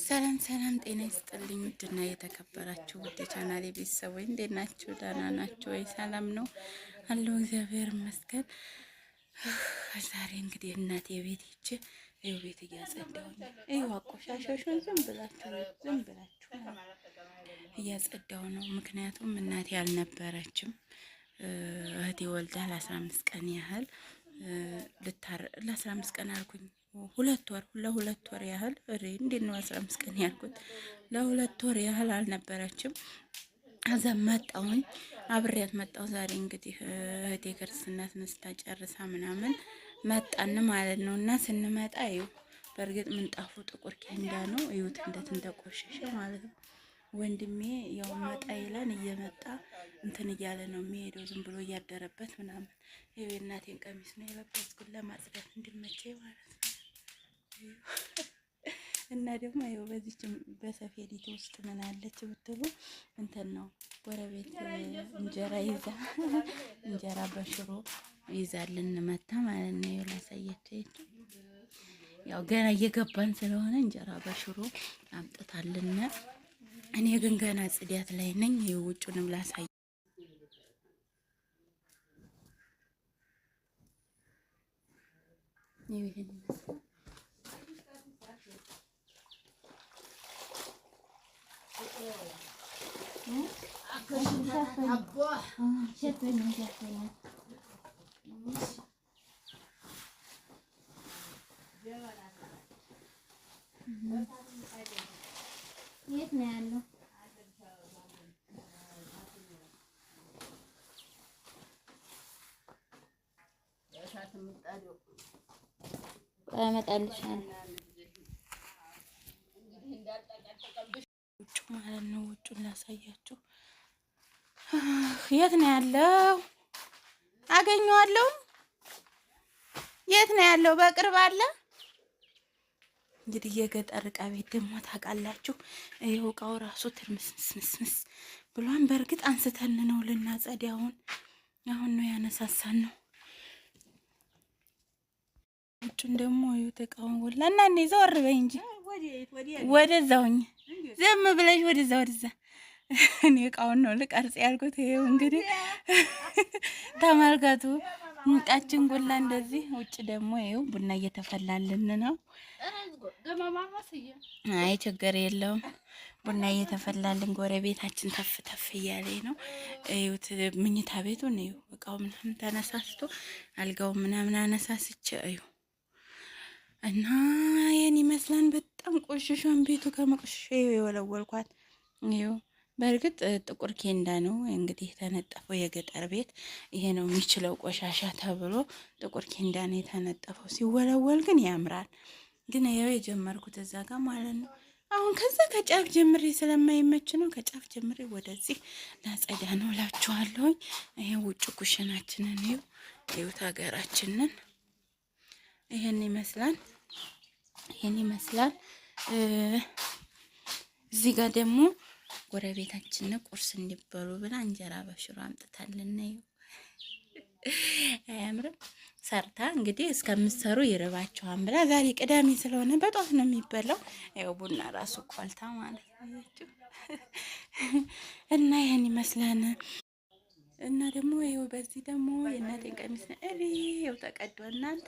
ሰላም ሰላም፣ ጤና ይስጥልኝ ውድና የተከበራችሁ ውድ ቻናሌ ቤተሰቦች እንዴት ናችሁ? ደህና ናችሁ ወይ? ሰላም ነው አለው። እግዚአብሔር ይመስገን። ዛሬ እንግዲህ እናቴ ቤት ሂጅ ይኸው ቤት እያጸዳሁኝ ይኸው አቆሻሻሹን ዝም ብላችሁ እያጸዳሁ ነው። ምክንያቱም እናቴ አልነበረችም። እህቴ ወልዳ ለ15 ቀን ያህል ለ15 ቀን አልኩኝ፣ ለሁለት ወር ያህል እንዴት ነው 15 ቀን ያልኩት? ለሁለት ወር ያህል አልነበረችም። አዛ መጣሁኝ፣ አብሬያት መጣሁ። ዛሬ እንግዲህ እህቴ ክርስትና ስነስታ ጨርሳ ምናምን መጣን ማለት ነው። እና ስንመጣ ይኸው በእርግጥ ምንጣፉ ጥቁር ኬንዳ ነው። እዩት እንዴት እንደቆሸሸ ማለት ነው። ወንድሜ ያው መጣ ይላል እየመጣ እንትን እያለ ነው የሚሄደው፣ ዝም ብሎ እያደረበት ምናምን። ይኸው የእናቴን ቀሚስ ነው የለበስኩት ለማጽዳት እንዲመቸኝ ማለት ነው። እና ደግሞ ይኸው በዚች በሰፌዲት ውስጥ ምን አለች ብትሉ እንትን ነው ጎረቤት እንጀራ ይዛ እንጀራ በሽሮ ይዛልን መታ ማለት ነው። ይኸው ላሳያችሁ፣ ያው ገና እየገባን ስለሆነ እንጀራ በሽሮ አምጥታልን። እኔ ግን ገና ጽዳት ላይ ነኝ። ይኸው ውጩንም ላሳይ። የት ነው ያለው? አመጣልሻለሁ ውጭ ማለት ነው። ውጩን ላሳያችሁ። የት ነው ያለው? አገኘዋለሁ። የት ነው ያለው? በቅርብ አለ። እንግዲህ የገጠር ዕቃ ቤት ደግሞ ታውቃላችሁ። ይኸው ዕቃው ራሱ ትርምስምስምስ ብሏን። በእርግጥ አንስተን ነው ልናጸዳውን፣ አሁን ነው ያነሳሳን ነው። ውጩን ደግሞ ይኸው ዕቃውን ወላ እና እኔ ዘወር በይ እንጂ ወደዛውኝ ዝም ብለሽ ወደዛ እኔ ዕቃውን ነው ልቀርጽ ያልኩት። ይኸው እንግዲህ ተመልከቱ። ሙቃችን ጎላ እንደዚህ። ውጭ ደግሞ ይኸው ቡና እየተፈላልን ነው። አይ ችግር የለውም። ቡና እየተፈላልን ጎረቤታችን ተፍ ተፍ እያለኝ ነው። እዩት ምኝታ ቤቱን እዩ። ዕቃው ምናምን ተነሳስቶ አልጋው ምናምን አነሳስቼ እዩ እና የኔ ይመስላል። በጣም ቆሽሿን ቤቱ ከመቆሸሽ የወለወልኳት ይኸው። በእርግጥ ጥቁር ኬንዳ ነው እንግዲህ የተነጠፈው። የገጠር ቤት ይሄ ነው የሚችለው ቆሻሻ ተብሎ ጥቁር ኬንዳ ነው የተነጠፈው። ሲወለወል ግን ያምራል። ግን ያው የጀመርኩት እዛ ጋር ማለት ነው። አሁን ከዛ ከጫፍ ጀምሬ ስለማይመች ነው ከጫፍ ጀምሬ ወደዚህ ላጸዳ ነው እላችኋለሁኝ። ይሄ ውጭ ኩሽናችንን ይኸው ይኸው ሀገራችንን ይሄን ይመስላል። እዚህ ጋር ደግሞ ጎረቤታችን ቁርስ እንዲበሉ ብላ እንጀራ በሽሮ አምጥታልን ነው። አያምርም? ሰርታ እንግዲህ እስከምትሰሩ ይርባችኋል ብላ ዛሬ ቅዳሜ ስለሆነ በጧት ነው የሚበላው። ያው ቡና ራሱ ቆልታ ማለት ነው። እና ይሄን ይመስላል። እና ደግሞ ይኸው በዚህ ደግሞ የእናቴን ቀሚስ ነው ይኸው ተቀዶ እናንተ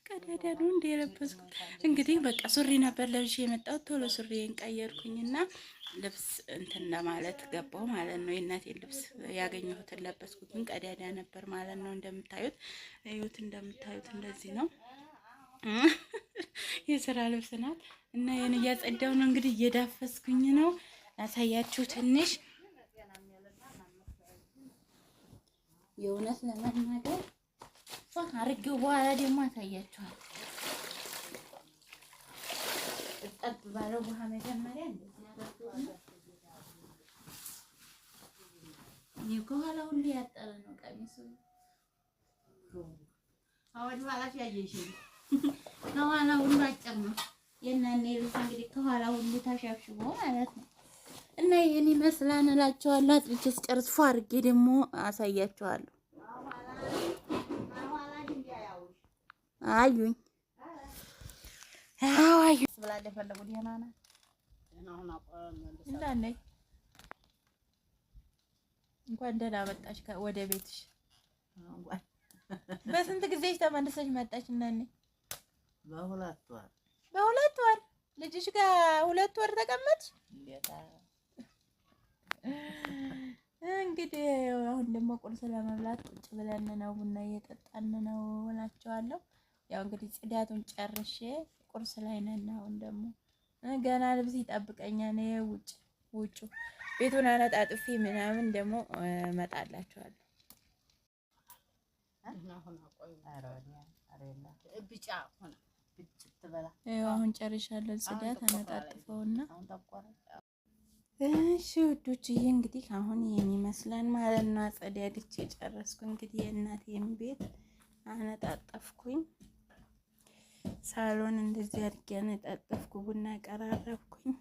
ቀዳዳ ነው እንደ የለበስኩት። እንግዲህ በቃ ሱሪ ነበር ለብሼ የመጣሁት። ቶሎ ሱሪዬን ቀየርኩኝና ልብስ እንትን ለማለት ገባሁ ማለት ነው። የእናቴን ልብስ ያገኘሁትን ለበስኩት፣ ግን ቀዳዳ ነበር ማለት ነው። እንደምታዩት እዩት፣ እንደምታዩት እንደዚህ ነው። የስራ ልብስ ናት እና ይሄን እያጸዳሁ ነው እንግዲህ እየዳፈስኩኝ ነው። ላሳያችሁ ትንሽ የእውነት ለመናገር አርጌው በኋላ ደግሞ አሳያችኋል። ጠብ ባለው ውሃ መጀመሪያ እንደዚህ አድርገውና ከኋላ ሁሉ ያጠረ ነው ቀሚሱ። አሁን ማለት ያየሽ ከኋላ ሁሉ አጭር ነው። የእናኔ ልብስ እንግዲህ ከኋላ ሁሉ ተሸብሽቦ ማለት ነው። እና ይሄን ይመስላል እላችኋለሁ። አጥብቼ ስጨርስ ፏ አድርጌ ደግሞ አሳያችኋለሁ። አዩኝ አዩ ብላለ ፈለጉ ዲያና እንዳነኝ እንኳን ደህና መጣሽ ወደ ቤትሽ። በስንት ጊዜሽ ተመልሰሽ መጣሽ? እናኔ በሁለት ወር ልጅሽ ጋር 2 ወር ተቀመጥሽ። እንግዲህ አሁን ደግሞ ቁርስ ለመብላት ቁጭ ብለን ነው፣ ቡና እየጠጣን ነው እላቸዋለሁ። ያው እንግዲህ ጽዳቱን ጨርሼ ቁርስ ላይ ነን። አሁን ደግሞ ገና ልብስ ይጠብቀኛል። ውጭ ቤቱን አነጣጥፌ ምናምን ደግሞ እመጣላችኋለሁ። አሁን ጨርሻለሁ። ጽዳት አነጣጥፈውና እሺ ውዶችዬ እንግዲህ አሁን ይሄን ይመስላል ማለት ነው። አጸዳድቼ ጨረስኩ። እንግዲህ የእናቴን ቤት አነጣጠፍኩኝ። ሳሎን እንደዚህ አድርጌ አነጣጠፍኩ። ቡና ቀራረብኩኝ።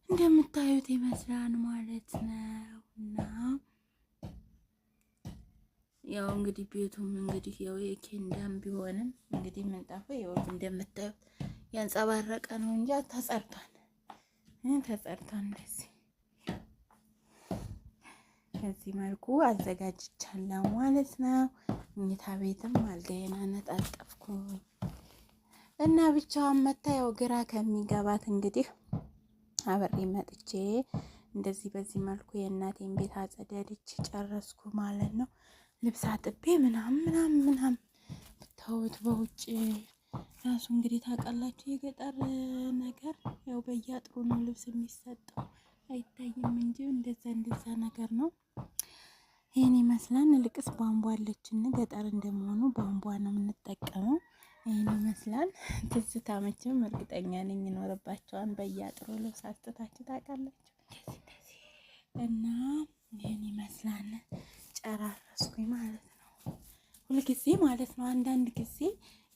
እንደምታዩት ይመስላል ማለት ነው። እና ያው እንግዲህ ቤቱም እንግዲህ ያው የኬንዳም ቢሆንም እንግዲህ ምንጣፉ ያው እንደምታዩት ያንጸባረቀ ነው እንጂ ተጸርቷል። እንደዚህ በዚህ መልኩ አዘጋጅቻለሁ ማለት ነው። መኝታ ቤትም አልጋዬን አነጣጠፍኩኝ እና ብቻዋን መታ ያው ግራ ከሚገባት እንግዲህ አብሬ መጥቼ እንደዚህ በዚህ መልኩ የእናቴን ቤት አጸዳድቼ ጨረስኩ ማለት ነው። ልብስ አጥቤ ምናምን ብታዩት በውጭ ራሱ እንግዲህ ታውቃላችሁ የገጠር ነገር ያው በየአጥሩ ነው ልብስ የሚሰጠው አይታይም እንጂ እንደዛ ነገር ነው። ይሄን ይመስላል። ልቅስ ቧንቧ አለችን ገጠር እንደመሆኑ ቧንቧ ነው የምንጠቀመው። ይሄን ይመስላል። ትዝታ መቼም እርግጠኛ ነኝ ይኖርባቸዋል። በየአጥሩ ልብስ አስተታችሁ ታውቃላችሁ እንደዚህ እና ይሄን ይመስላል። ጨራረስኩኝ ማለት ነው። ሁልጊዜ ማለት ነው አንዳንድ ጊዜ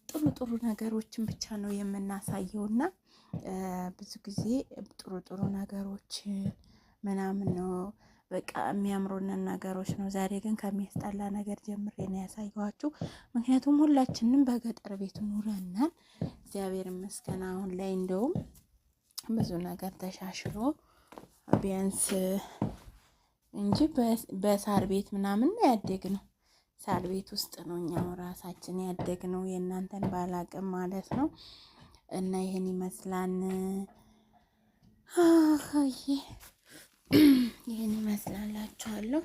ጥሩ ነገሮችን ብቻ ነው የምናሳየውና ብዙ ጊዜ ጥሩ ነገሮችን ምናምን ነው በቃ የሚያምሩንን ነገሮች ነው። ዛሬ ግን ከሚያስጠላ ነገር ጀምሬ ነው ያሳየኋችሁ። ምክንያቱም ሁላችንም በገጠር ቤት ኑረናል። እግዚአብሔር ይመስገን አሁን ላይ እንደውም ብዙ ነገር ተሻሽሎ ቢያንስ እንጂ በሳር ቤት ምናምን ነው ያደግነው። ሳር ቤት ውስጥ ነው እኛው ራሳችን ያደግነው የእናንተን ባላቅም ማለት ነው። እና ይሄን ይመስላል። ይሄን ይመስላላችኋለሁ።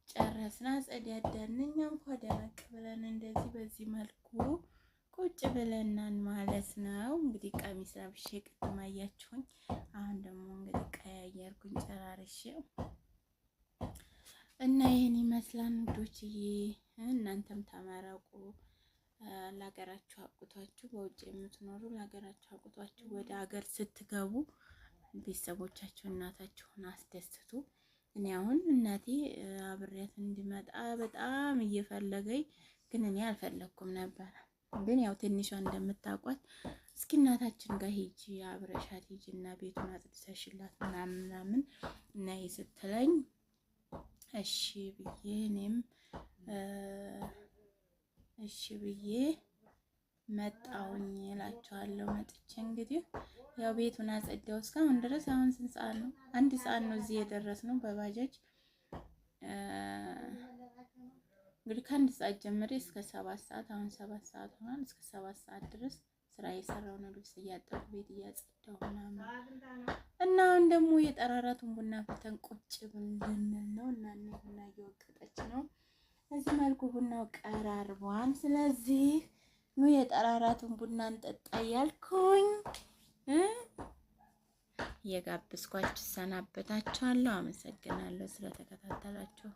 ጨረስና ጸዳዳን። እኛም እንኳን ደረቅ ብለን እንደዚህ በዚህ መልኩ ቁጭ ብለናል ማለት ነው። እንግዲህ ቀሚስ ለብሼ ቅድም አያችሁኝ። አሁን ደግሞ እንግዲህ ቀያየርኩኝ ጨራርሼው እና ይሄን ይመስላል ውዶችዬ። እናንተም ተመረቁ። ለሀገራችሁ አብቅቷችሁ በውጭ የምትኖሩ ለሀገራችሁ አብቅቷችሁ ወደ ሀገር ስትገቡ ቤተሰቦቻችሁ እናታችሁን አስደስቱ። እኔ አሁን እናቴ አብሬያት እንዲመጣ በጣም እየፈለገኝ ግን እኔ አልፈለኩም ነበር። ግን ያው ትንሿ እንደምታውቋት እስኪ እናታችን ጋር ሂጂ አብረሻት ሂጂ እና ቤቱን አጽድተሽላት ምናምን እና ስትለኝ እሺ ብዬ እኔም እሺ ብዬ መጣውኝ እላቸዋለሁ። መጥቼ እንግዲህ ያው ቤቱን አጸዳው እስካሁን ድረስ። አሁን ስንት ሰዓት ነው? 1 ሰዓት ነው እዚህ የደረስነው በባጃጅ እንግዲህ ከ1 ሰዓት ጀምሬ እስከ 7 ሰዓት አሁን 7 ሰዓት ሆኗል። እስከ 7 ሰዓት ድረስ ስራ እየሰራሁ ነው። ልብስ እያጠብኩ ቤት እያጸዳሁ ምናምን እና አሁን ደግሞ የጠራራቱን ቡና ፍልተን ቁጭ ብለን ነው እና ቡና እየወቀጠች ነው። በዚህ መልኩ ቡናው ቀራርቧል። ስለዚህ ነው የጠራራቱን ቡና እንጠጣ እያልኩኝ የጋብዝኳችሁ ሰናበታችኋለሁ። አመሰግናለሁ ስለተከታተላችሁ።